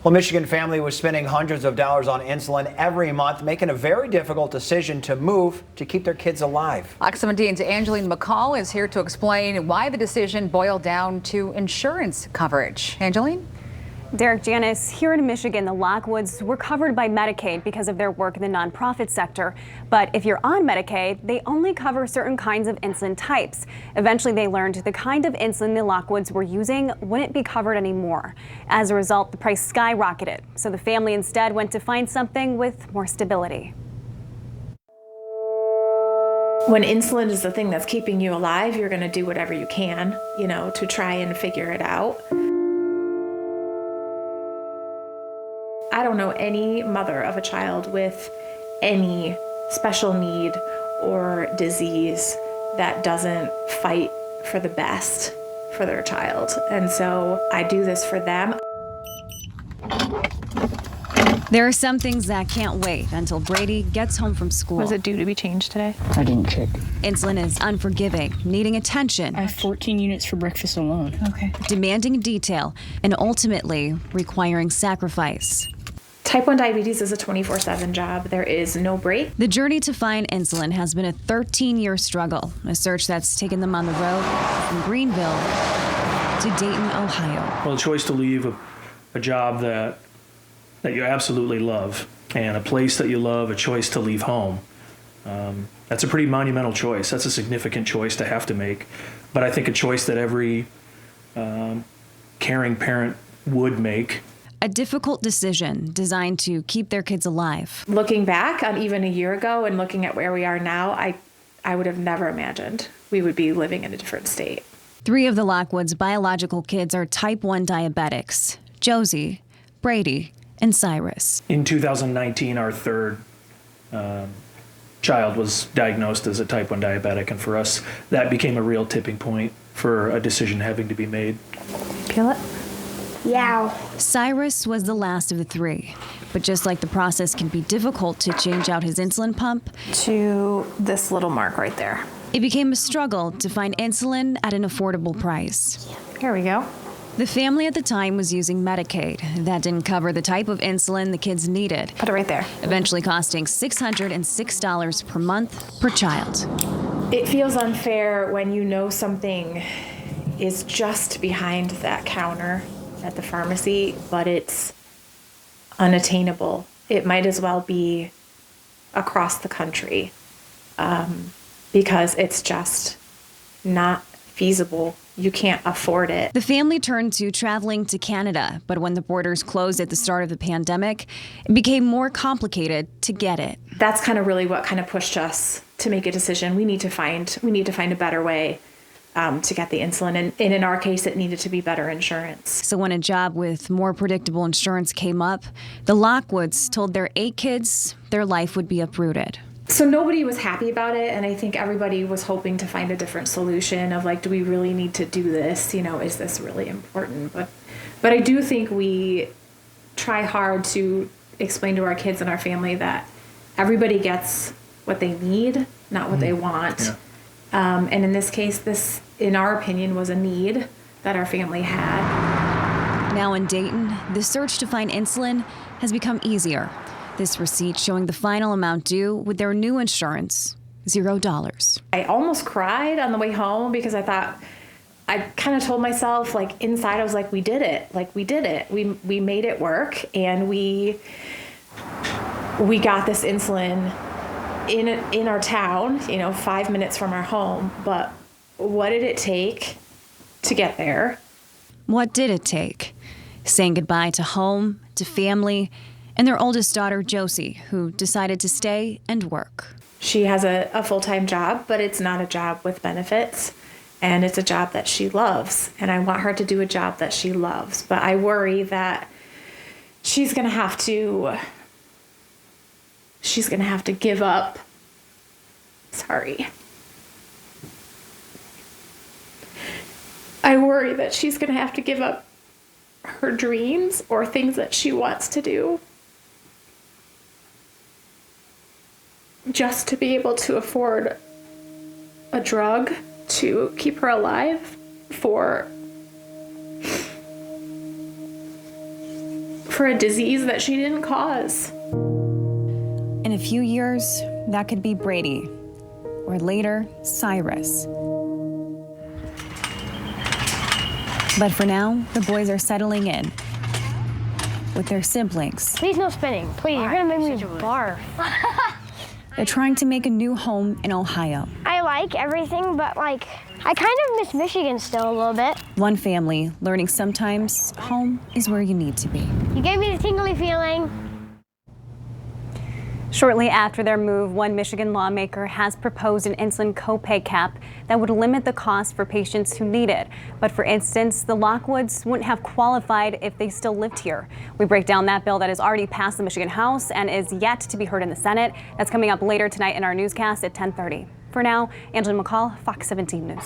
Well, Michigan family was spending hundreds of dollars on insulin every month, making a very difficult decision to move to keep their kids alive. Fox 17's Angeline McCall is here to explain why the decision boiled down to insurance coverage. Angeline? Derek, Janice, here in Michigan, the Lockwoods were covered by Medicaid because of their work in the nonprofit sector. But if you're on Medicaid, they only cover certain kinds of insulin types. Eventually, they learned the kind of insulin the Lockwoods were using wouldn't be covered anymore. As a result, the price skyrocketed. So the family instead went to find something with more stability. When insulin is the thing that's keeping you alive, you're going to do whatever you can, to try and figure it out. I don't know any mother of a child with any special need or disease that doesn't fight for the best for their child. And so I do this for them. There are some things that can't wait until Brady gets home from school. Was it due to be changed today? I didn't check. Insulin is unforgiving, needing attention. I have 14 units for breakfast alone. Okay. Demanding detail, and ultimately requiring sacrifice. Type 1 diabetes is a 24/7 job. There is no break. The journey to find insulin has been a 13-year struggle, a search that's taken them on the road from Greenville to Dayton, Ohio. Well, a choice to leave a job that you absolutely love and a place that you love, a choice to leave home. That's a pretty monumental choice. That's a significant choice to have to make. But I think a choice that every caring parent would make. A difficult decision designed to keep their kids alive. Looking back on even a year ago and looking at where we are now, I would have never imagined we would be living in a different state. 3 of the Lockwoods' biological kids are type 1 diabetics: Josie, Brady, and Cyrus. In 2019, our third child was diagnosed as a type 1 diabetic, and for us, that became a real tipping point for a decision having to be made. Feel it? Yeah. Cyrus was the last of the 3, but just like the process can be difficult to change out his insulin pump, To this little mark right there. it became a struggle to find insulin at an affordable price. Here we go. The family at the time was using Medicaid. That didn't cover the type of insulin the kids needed, Put it right there. eventually costing $606 per month per child. It feels unfair when you know something is just behind that counter at the pharmacy, but it's unattainable. It might as well be across the country because it's just not feasible. You can't afford it. The family turned to traveling to Canada, but when the borders closed at the start of the pandemic, it became more complicated to get it. That's kind of really what kind of pushed us to make a decision. We need to find a better way to get the insulin. And in our case, it needed to be better insurance. So when a job with more predictable insurance came up, the Lockwoods told their 8 kids their life would be uprooted. So nobody was happy about it, and I think everybody was hoping to find a different solution of like, do we really need to do this? Is this really important? But I do think we try hard to explain to our kids and our family that everybody gets what they need, not what they want. Yeah. And in this case, this, in our opinion, was a need that our family had. Now in Dayton, the search to find insulin has become easier. This receipt showing the final amount due with their new insurance, $0. I almost cried on the way home because I thought, I kind of told myself, like inside, I was like, we did it. Like we did it. We made it work, and we got this insulin in our town, 5 minutes from our home. But what did it take to get there? What did it take? Saying goodbye to home, to family, and their oldest daughter, Josie, who decided to stay and work. She has a full-time job, but it's not a job with benefits, and it's a job that she loves, and I want her to do a job that she loves. But I worry that she's going to have to give up. Sorry. I worry that she's going to have to give up her dreams or things that she wants to do just to be able to afford a drug to keep her alive for for a disease that she didn't cause. In a few years, that could be Brady, or later, Cyrus. But for now, the boys are settling in with their siblings. Please no spinning. Please, you're gonna make me barf. They're trying to make a new home in Ohio. I like everything, but I kind of miss Michigan still a little bit. One family learning sometimes home is where you need to be. You gave me the tingly feeling. Shortly after their move, one Michigan lawmaker has proposed an insulin copay cap that would limit the cost for patients who need it. But for instance, the Lockwoods wouldn't have qualified if they still lived here. We break down that bill that has already passed the Michigan House and is yet to be heard in the Senate. That's coming up later tonight in our newscast at 10:30. For now, Angela McCall, Fox 17 News.